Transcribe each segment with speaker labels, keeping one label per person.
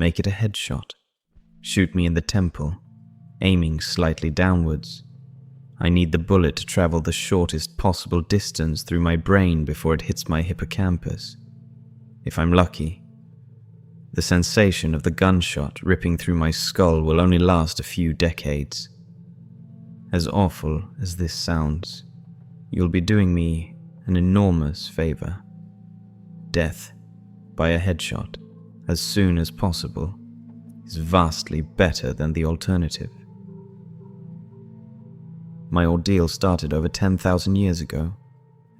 Speaker 1: make it a headshot. Shoot me in the temple, aiming slightly downwards. I need the bullet to travel the shortest possible distance through my brain before it hits my hippocampus. If I'm lucky, the sensation of the gunshot ripping through my skull will only last a few decades. As awful as this sounds, you'll be doing me an enormous favor. Death by a headshot as soon as possible is vastly better than the alternative. My ordeal started over 10,000 years ago,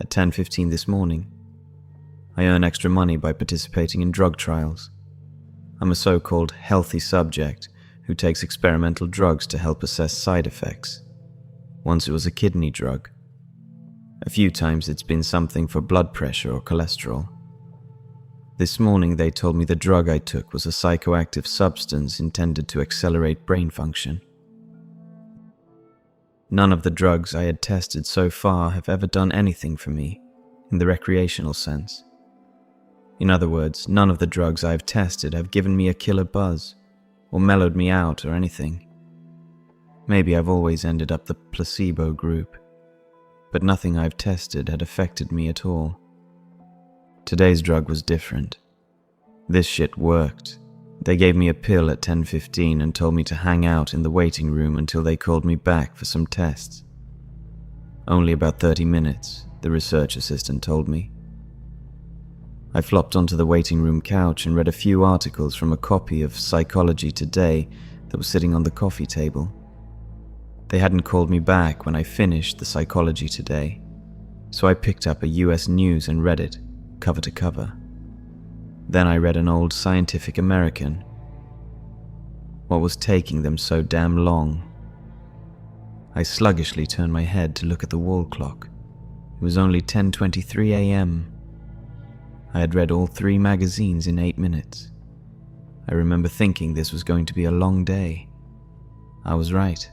Speaker 1: at 10:15 this morning. I earn extra money by participating in drug trials. I'm a so-called healthy subject who takes experimental drugs to help assess side effects. Once it was a kidney drug. A few times it's been something for blood pressure or cholesterol. This morning they told me the drug I took was a psychoactive substance intended to accelerate brain function. None of the drugs I had tested so far have ever done anything for me, in the recreational sense. In other words, none of the drugs I've tested have given me a killer buzz, or mellowed me out or anything. Maybe I've always ended up the placebo group, but nothing I've tested had affected me at all. Today's drug was different. This shit worked. They gave me a pill at 10:15 and told me to hang out in the waiting room until they called me back for some tests. Only about 30 minutes, the research assistant told me. I flopped onto the waiting room couch and read a few articles from a copy of Psychology Today that was sitting on the coffee table. They hadn't called me back when I finished the Psychology Today, so I picked up a US News and read it, cover to cover. Then I read an old Scientific American. What was taking them so damn long? I sluggishly turned my head to look at the wall clock. It was only 10:23 a.m. I had read all 3 magazines in 8 minutes. I remember thinking this was going to be a long day. I was right.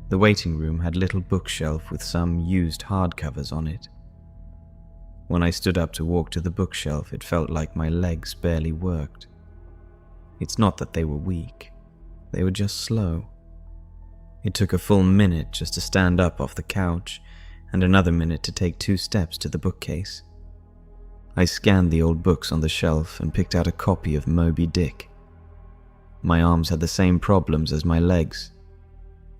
Speaker 1: The waiting room had a little bookshelf with some used hardcovers on it. When I stood up to walk to the bookshelf, it felt like my legs barely worked. It's not that they were weak. They were just slow. It took a full minute just to stand up off the couch, and another minute to take 2 steps to the bookcase. I scanned the old books on the shelf and picked out a copy of Moby Dick. My arms had the same problems as my legs.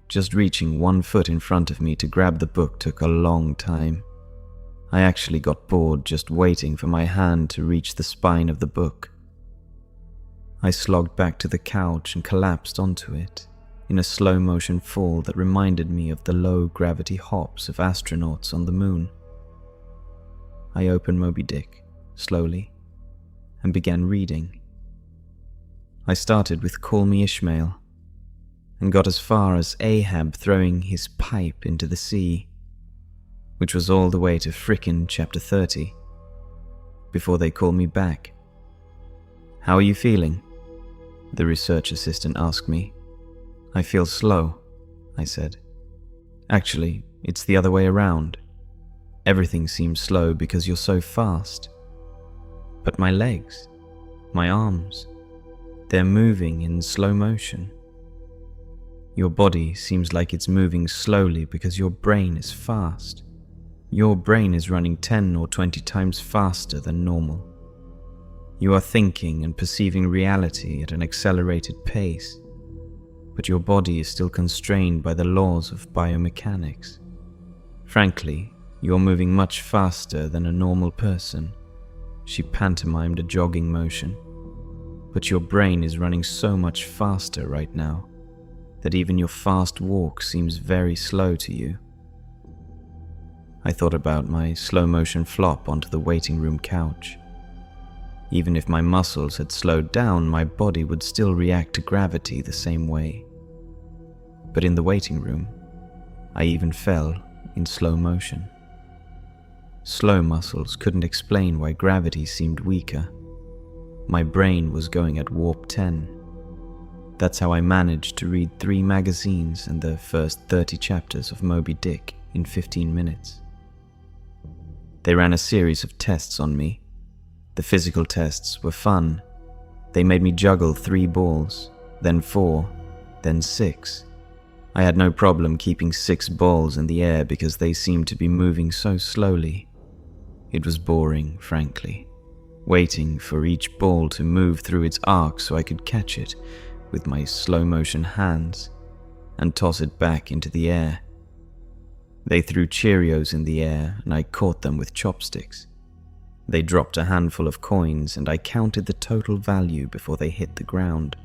Speaker 1: Just reaching 1 foot in front of me to grab the book took a long time. I actually got bored just waiting for my hand to reach the spine of the book. I slogged back to the couch and collapsed onto it, in a slow-motion fall that reminded me of the low-gravity hops of astronauts on the moon. I opened Moby Dick, slowly, and began reading. I started with Call Me Ishmael, and got as far as Ahab throwing his pipe into the sea, which was all the way to frickin' chapter 30, before they called me back. "How are you feeling?" the research assistant asked me. "I feel slow," I said. "Actually, it's the other way around. Everything seems slow because you're so fast. But my legs, my arms, they're moving in slow motion. Your body seems like it's moving slowly because your brain is fast. Your brain is running 10 or 20 times faster than normal. You are thinking and perceiving reality at an accelerated pace, but your body is still constrained by the laws of biomechanics. Frankly, you're moving much faster than a normal person." She pantomimed a jogging motion. "But your brain is running so much faster right now that even your fast walk seems very slow to you." I thought about my slow-motion flop onto the waiting room couch. Even if my muscles had slowed down, my body would still react to gravity the same way. But in the waiting room, I even fell in slow motion. Slow muscles couldn't explain why gravity seemed weaker. My brain was going at warp 10. That's how I managed to read 3 magazines and the first 30 chapters of Moby Dick in 15 minutes. They ran a series of tests on me. The physical tests were fun. They made me juggle 3 balls, then 4, then 6. I had no problem keeping 6 balls in the air because they seemed to be moving so slowly. It was boring, frankly, waiting for each ball to move through its arc so I could catch it with my slow-motion hands and toss it back into the air. They threw Cheerios in the air and I caught them with chopsticks. They dropped a handful of coins and I counted the total value before they hit the ground.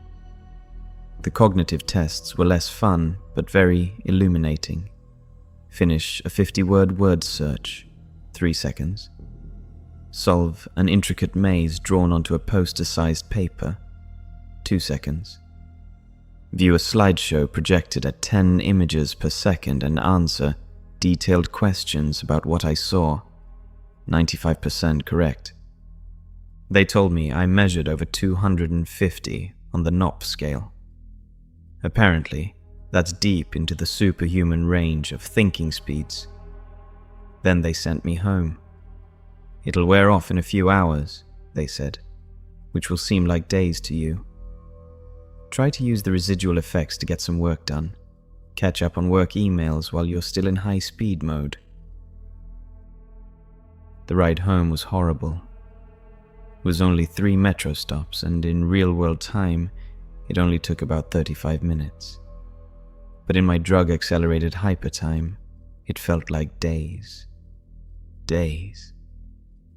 Speaker 1: The cognitive tests were less fun, but very illuminating. Finish a 50-word word search, 3 seconds. Solve an intricate maze drawn onto a poster-sized paper, 2 seconds. View a slideshow projected at 10 images per second and answer detailed questions about what I saw, 95% correct. They told me I measured over 250 on the NOP scale. Apparently, that's deep into the superhuman range of thinking speeds. Then they sent me home. It'll wear off in a few hours, they said, which will seem like days to you. Try to use the residual effects to get some work done. Catch up on work emails while you're still in high-speed mode. The ride home was horrible. It was only 3 metro stops, and in real-world time, it only took about 35 minutes. But in my drug-accelerated hypertime, it felt like days. Days.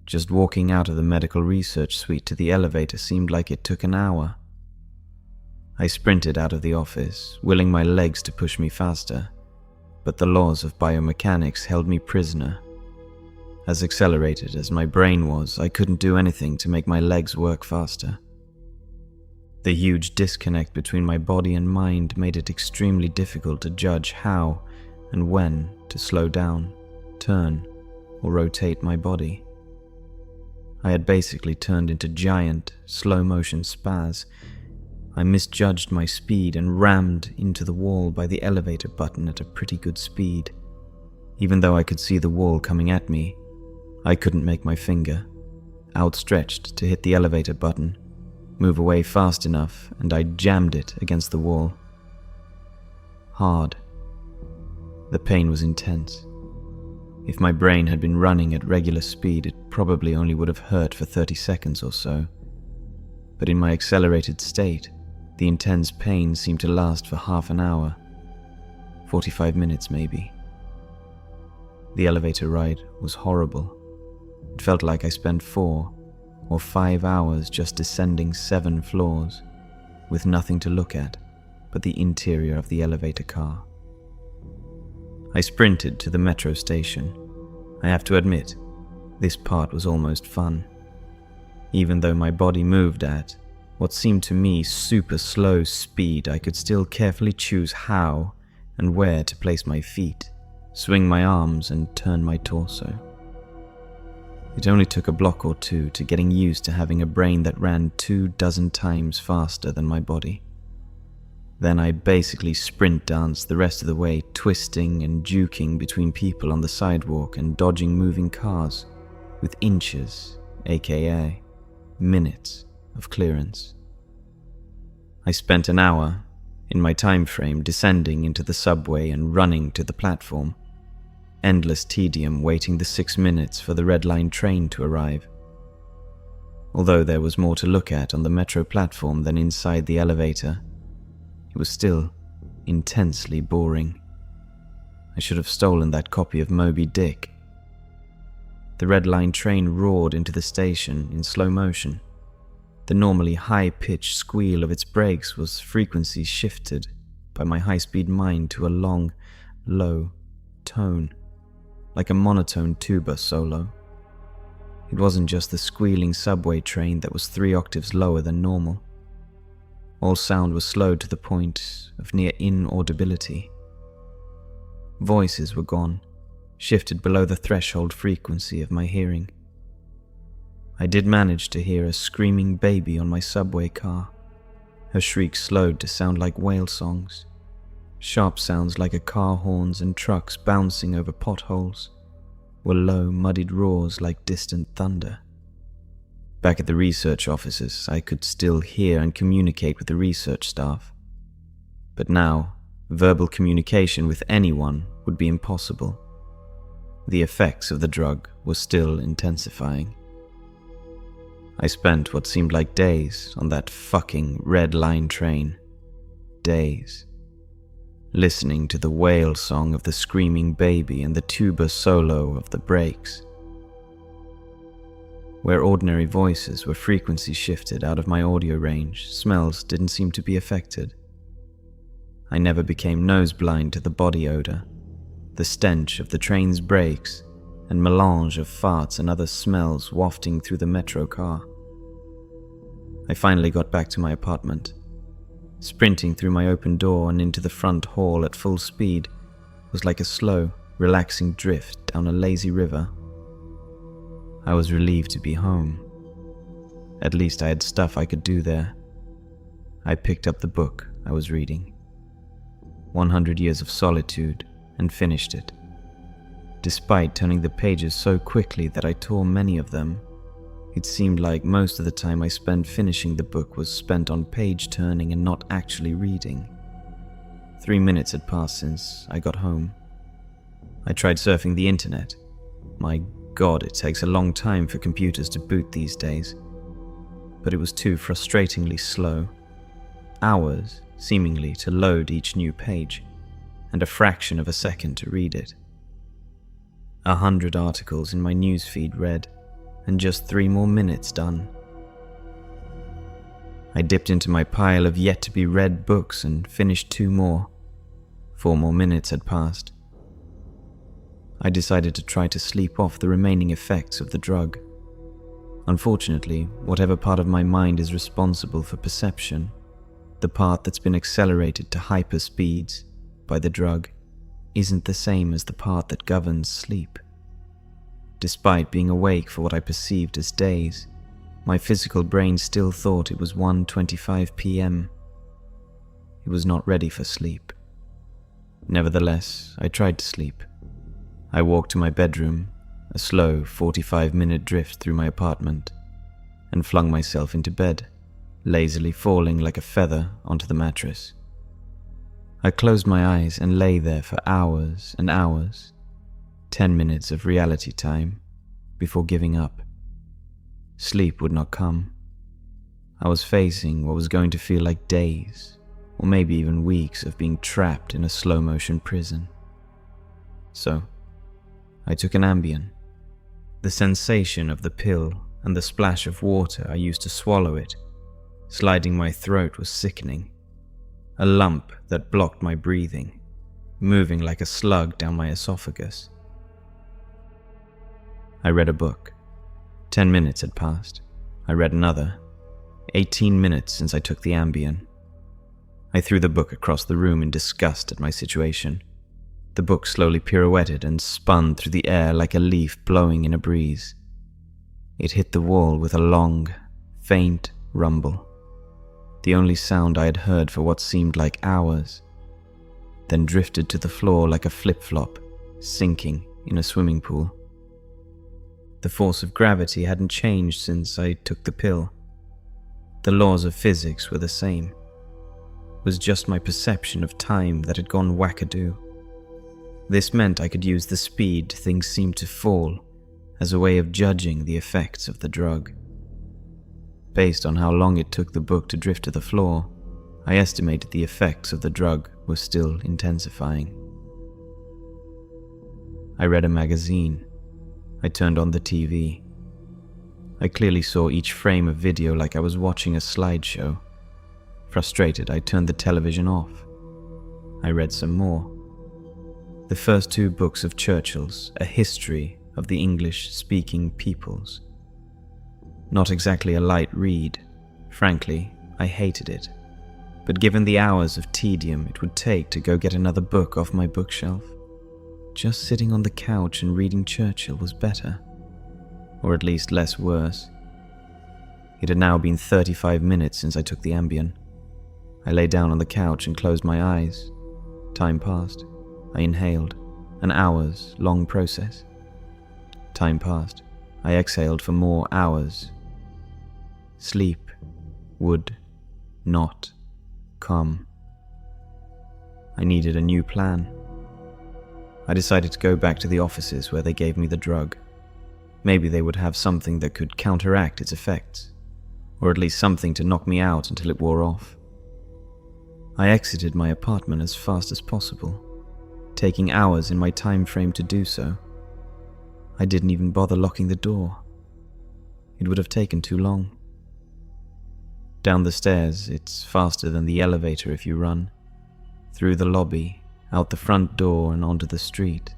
Speaker 1: Just walking out of the medical research suite to the elevator seemed like it took an hour. I sprinted out of the office, willing my legs to push me faster, but the laws of biomechanics held me prisoner. As accelerated as my brain was, I couldn't do anything to make my legs work faster. The huge disconnect between my body and mind made it extremely difficult to judge how and when to slow down, turn, or rotate my body. I had basically turned into giant, slow-motion spaz. I misjudged my speed and rammed into the wall by the elevator button at a pretty good speed. Even though I could see the wall coming at me, I couldn't make my finger, outstretched to hit the elevator button, move away fast enough, and I jammed it against the wall. Hard. The pain was intense. If my brain had been running at regular speed, it probably only would have hurt for 30 seconds or so. But in my accelerated state, the intense pain seemed to last for half an hour, 45 minutes maybe. The elevator ride was horrible. It felt like I spent 4 or 5 hours just descending 7 floors, with nothing to look at but the interior of the elevator car. I sprinted to the metro station. I have to admit, this part was almost fun. Even though my body moved at what seemed to me super slow speed, I could still carefully choose how and where to place my feet, swing my arms, and turn my torso. It only took a block or 2 to getting used to having a brain that ran 24 times faster than my body. Then I basically sprint danced the rest of the way, twisting and juking between people on the sidewalk and dodging moving cars, with inches, aka minutes, of clearance. I spent an hour, in my time frame, descending into the subway and running to the platform. Endless tedium waiting the 6 minutes for the Red Line train to arrive. Although there was more to look at on the metro platform than inside the elevator, it was still intensely boring. I should have stolen that copy of Moby Dick. The Red Line train roared into the station in slow motion. The normally high-pitched squeal of its brakes was frequency shifted by my high-speed mind to a long, low tone, like a monotone tuba solo. It wasn't just the squealing subway train that was 3 octaves lower than normal. All sound was slowed to the point of near inaudibility. Voices were gone, shifted below the threshold frequency of my hearing. I did manage to hear a screaming baby on my subway car. Her shrieks slowed to sound like whale songs. Sharp sounds like a car horns and trucks bouncing over potholes were low, muddied roars like distant thunder. Back at the research offices, I could still hear and communicate with the research staff. But now, verbal communication with anyone would be impossible. The effects of the drug were still intensifying. I spent what seemed like days on that fucking Red Line train. Days. Listening to the wail song of the screaming baby and the tuba solo of the brakes. Where ordinary voices were frequency shifted out of my audio range, smells didn't seem to be affected. I never became nose blind to the body odor, the stench of the train's brakes, and melange of farts and other smells wafting through the metro car. I finally got back to my apartment. Sprinting through my open door and into the front hall at full speed was like a slow, relaxing drift down a lazy river. I was relieved to be home. At least I had stuff I could do there. I picked up the book I was reading, 100 Years of Solitude, and finished it. Despite turning the pages so quickly that I tore many of them, it seemed like most of the time I spent finishing the book was spent on page turning and not actually reading. 3 minutes had passed since I got home. I tried surfing the internet. My God, it takes a long time for computers to boot these days. But it was too frustratingly slow. Hours, seemingly, to load each new page, and a fraction of a second to read it. 100 articles in my newsfeed read, and just 3 more minutes done. I dipped into my pile of yet-to-be-read books and finished 2 more. 4 more minutes had passed. I decided to try to sleep off the remaining effects of the drug. Unfortunately, whatever part of my mind is responsible for perception, the part that's been accelerated to hyper speeds by the drug, isn't the same as the part that governs sleep. Despite being awake for what I perceived as days, my physical brain still thought it was 1:25 p.m. It was not ready for sleep. Nevertheless, I tried to sleep. I walked to my bedroom, a slow 45-minute drift through my apartment, and flung myself into bed, lazily falling like a feather onto the mattress. I closed my eyes and lay there for hours and hours, 10 minutes of reality time, before giving up. Sleep would not come. I was facing what was going to feel like days, or maybe even weeks of being trapped in a slow-motion prison. So, I took an Ambien. The sensation of the pill and the splash of water I used to swallow it, sliding my throat, was sickening. A lump that blocked my breathing, moving like a slug down my esophagus. I read a book. 10 minutes had passed. I read another. 18 minutes since I took the Ambien. I threw the book across the room in disgust at my situation. The book slowly pirouetted and spun through the air like a leaf blowing in a breeze. It hit the wall with a long, faint rumble, the only sound I had heard for what seemed like hours, then drifted to the floor like a flip-flop, sinking in a swimming pool. The force of gravity hadn't changed since I took the pill. The laws of physics were the same. It was just my perception of time that had gone wackadoo. This meant I could use the speed things seemed to fall as a way of judging the effects of the drug. Based on how long it took the book to drift to the floor, I estimated the effects of the drug were still intensifying. I read a magazine. I turned on the TV. I clearly saw each frame of video like I was watching a slideshow. Frustrated, I turned the television off. I read some more. The first 2 books of Churchill's, A History of the English-Speaking Peoples. Not exactly a light read. Frankly, I hated it. But given the hours of tedium it would take to go get another book off my bookshelf, just sitting on the couch and reading Churchill was better. Or at least less worse. It had now been 35 minutes since I took the Ambien. I lay down on the couch and closed my eyes. Time passed. I inhaled. An hours-long process. Time passed. I exhaled for more hours. Sleep would not come. I needed a new plan. I decided to go back to the offices where they gave me the drug. Maybe they would have something that could counteract its effects, or at least something to knock me out until it wore off. I exited my apartment as fast as possible, taking hours in my time frame to do so. I didn't even bother locking the door. It would have taken too long. Down the stairs, it's faster than the elevator if you run. Through the lobby, out the front door and onto the street.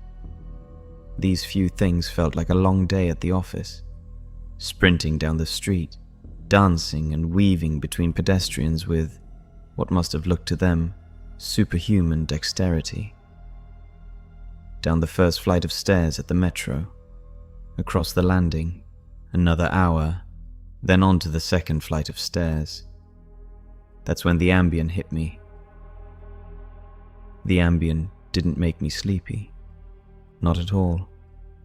Speaker 1: These few things felt like a long day at the office. Sprinting down the street, dancing and weaving between pedestrians with what must have looked to them superhuman dexterity. Down the first flight of stairs at the metro, across the landing, another hour, then onto the second flight of stairs. That's when the Ambien hit me. The Ambien didn't make me sleepy. Not at all.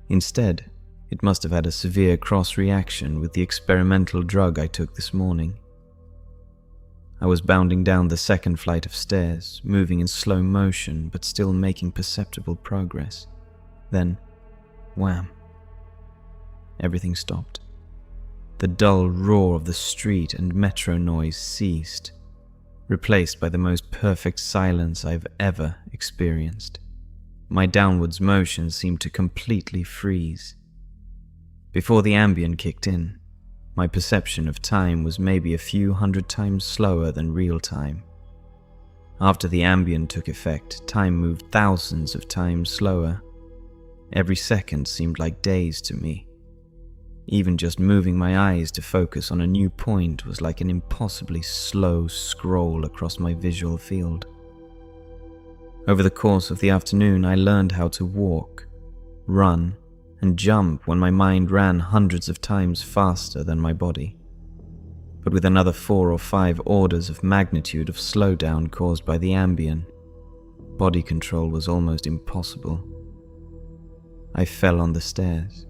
Speaker 1: Instead, it must have had a severe cross-reaction with the experimental drug I took this morning. I was bounding down the second flight of stairs, moving in slow motion but still making perceptible progress. Then, wham! Everything stopped. The dull roar of the street and metro noise ceased, replaced by the most perfect silence I've ever experienced. My downwards motion seemed to completely freeze. Before the Ambien kicked in, my perception of time was maybe a few hundred times slower than real time. After the Ambien took effect, time moved thousands of times slower. Every second seemed like days to me. Even just moving my eyes to focus on a new point was like an impossibly slow scroll across my visual field. Over the course of the afternoon, I learned how to walk, run, and jump when my mind ran hundreds of times faster than my body. But with another 4 or 5 orders of magnitude of slowdown caused by the Ambien, body control was almost impossible. I fell on the stairs.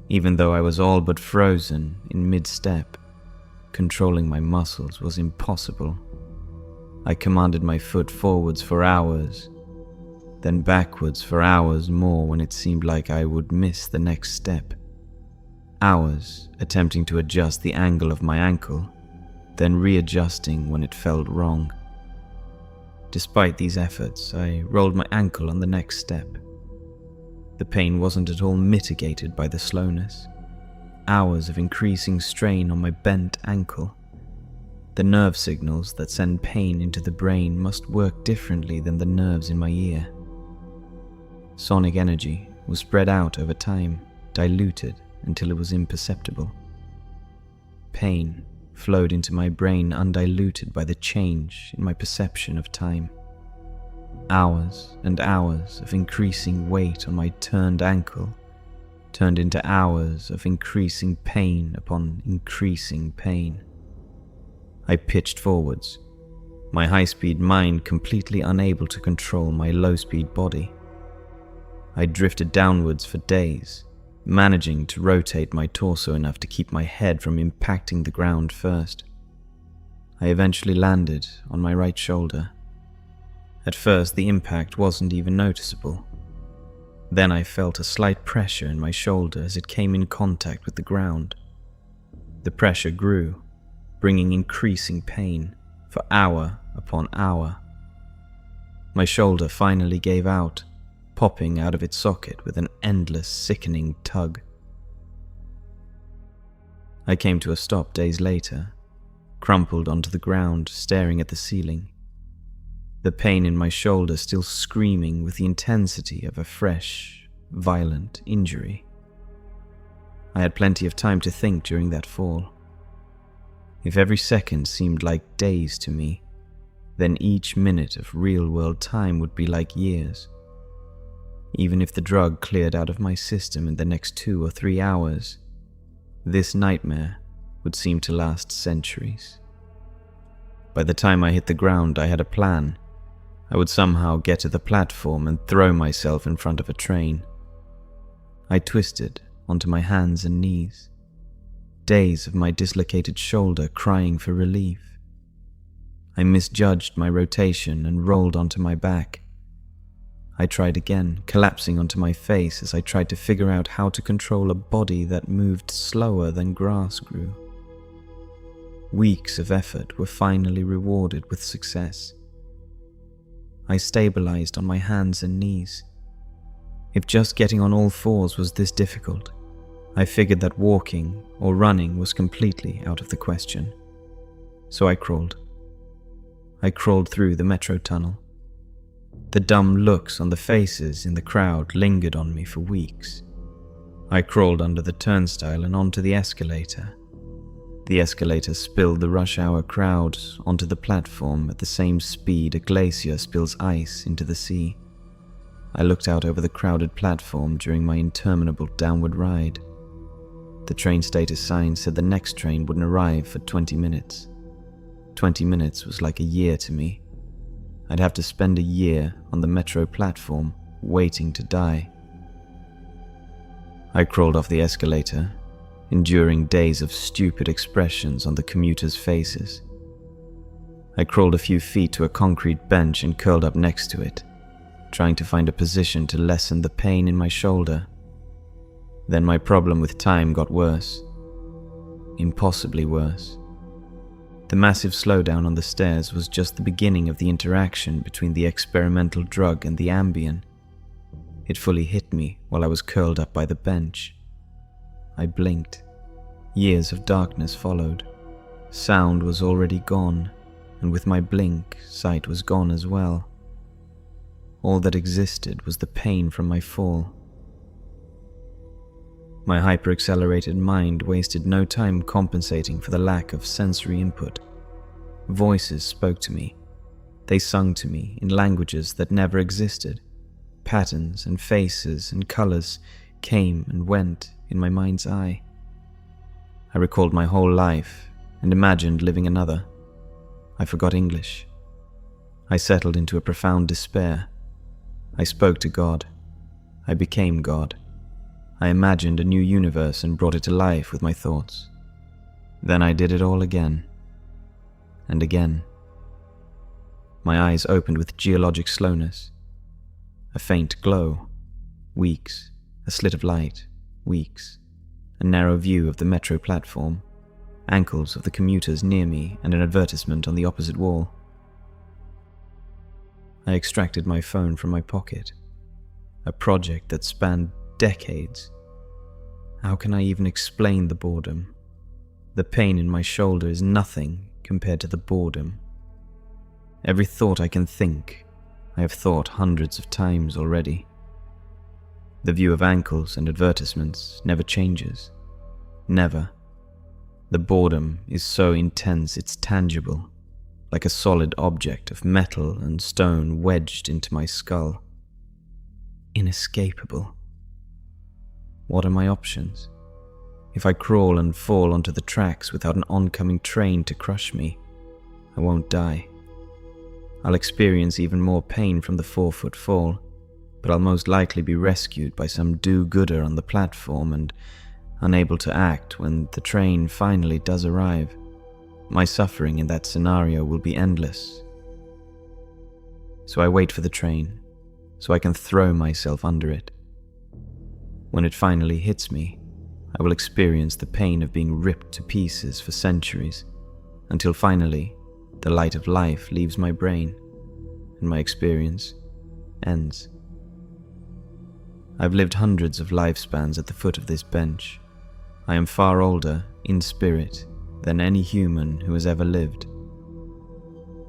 Speaker 1: Even though I was all but frozen in mid-step, controlling my muscles was impossible. I commanded my foot forwards for hours, then backwards for hours more when it seemed like I would miss the next step. Hours attempting to adjust the angle of my ankle, then readjusting when it felt wrong. Despite these efforts, I rolled my ankle on the next step. The pain wasn't at all mitigated by the slowness. Hours of increasing strain on my bent ankle. The nerve signals that send pain into the brain must work differently than the nerves in my ear. Sonic energy was spread out over time, diluted until it was imperceptible. Pain flowed into my brain undiluted by the change in my perception of time. Hours and hours of increasing weight on my turned ankle turned into hours of increasing pain upon increasing pain. I pitched forwards, my high-speed mind completely unable to control my low-speed body. I drifted downwards for days, managing to rotate my torso enough to keep my head from impacting the ground first. I eventually landed on my right shoulder. At first, the impact wasn't even noticeable. Then I felt a slight pressure in my shoulder as it came in contact with the ground. The pressure grew, bringing increasing pain for hour upon hour. My shoulder finally gave out, popping out of its socket with an endless, sickening tug. I came to a stop days later, crumpled onto the ground, staring at the ceiling. The pain in my shoulder still screaming with the intensity of a fresh, violent injury. I had plenty of time to think during that fall. If every second seemed like days to me, then each minute of real-world time would be like years. Even if the drug cleared out of my system in the next 2 or 3 hours, this nightmare would seem to last centuries. By the time I hit the ground, I had a plan. I would somehow get to the platform and throw myself in front of a train. I twisted onto my hands and knees. days of my dislocated shoulder crying for relief. I misjudged my rotation and rolled onto my back. I tried again, collapsing onto my face as I tried to figure out how to control a body that moved slower than grass grew. Weeks of effort were finally rewarded with success. I stabilized on my hands and knees. If just getting on all fours was this difficult, I figured that walking or running was completely out of the question. So I crawled. I crawled through the metro tunnel. The dumb looks on the faces in the crowd lingered on me for weeks. I crawled under the turnstile and onto the escalator. The escalator spilled the rush hour crowd onto the platform at the same speed a glacier spills ice into the sea. I looked out over the crowded platform during my interminable downward ride. The train status sign said the next train wouldn't arrive for 20 minutes. 20 minutes was like a year to me. I'd have to spend a year on the metro platform, waiting to die. I crawled off the escalator, enduring days of stupid expressions on the commuters' faces. I crawled a few feet to a concrete bench and curled up next to it, trying to find a position to lessen the pain in my shoulder. Then my problem with time got worse. Impossibly worse. The massive slowdown on the stairs was just the beginning of the interaction between the experimental drug and the Ambien. It fully hit me while I was curled up by the bench. I blinked. Years of darkness followed. Sound was already gone, and with my blink, sight was gone as well. All that existed was the pain from my fall. My hyper-accelerated mind wasted no time compensating for the lack of sensory input. Voices spoke to me. They sung to me in languages that never existed. Patterns and faces and colors came and went in my mind's eye. I recalled my whole life and imagined living another. I forgot English. I settled into a profound despair. I spoke to God. I became God. I imagined a new universe and brought it to life with my thoughts. Then I did it all again. And again. My eyes opened with geologic slowness. A faint glow. Weeks. A slit of light. Weeks. A narrow view of the metro platform. Ankles of the commuters near me and an advertisement on the opposite wall. I extracted my phone from my pocket. A project that spanned decades. How can I even explain the boredom? The pain in my shoulder is nothing compared to the boredom. Every thought I can think, I have thought hundreds of times already. The view of ankles and advertisements never changes. Never. The boredom is so intense it's tangible, like a solid object of metal and stone wedged into my skull. Inescapable. What are my options? If I crawl and fall onto the tracks without an oncoming train to crush me, I won't die. I'll experience even more pain from the 4-foot fall, but I'll most likely be rescued by some do-gooder on the platform and unable to act when the train finally does arrive. My suffering in that scenario will be endless. So I wait for the train, so I can throw myself under it. When it finally hits me, I will experience the pain of being ripped to pieces for centuries, until finally the light of life leaves my brain, and my experience ends. I've lived hundreds of lifespans at the foot of this bench. I am far older, in spirit, than any human who has ever lived.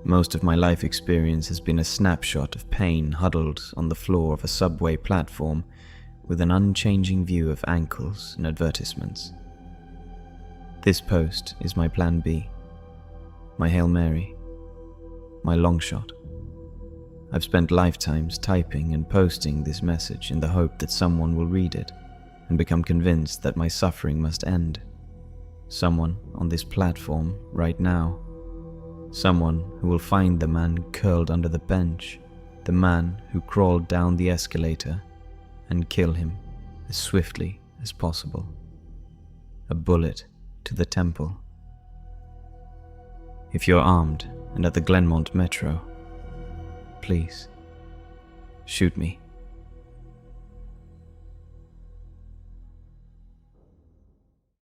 Speaker 1: Most of my life experience has been a snapshot of pain huddled on the floor of a subway platform with an unchanging view of ankles and advertisements. This post is my plan B, my Hail Mary, my long shot. I've spent lifetimes typing and posting this message in the hope that someone will read it and become convinced that my suffering must end. Someone on this platform right now. Someone who will find the man curled under the bench, the man who crawled down the escalator, and kill him as swiftly as possible. A bullet to the temple. If you're armed and at the Glenmont Metro, please shoot me.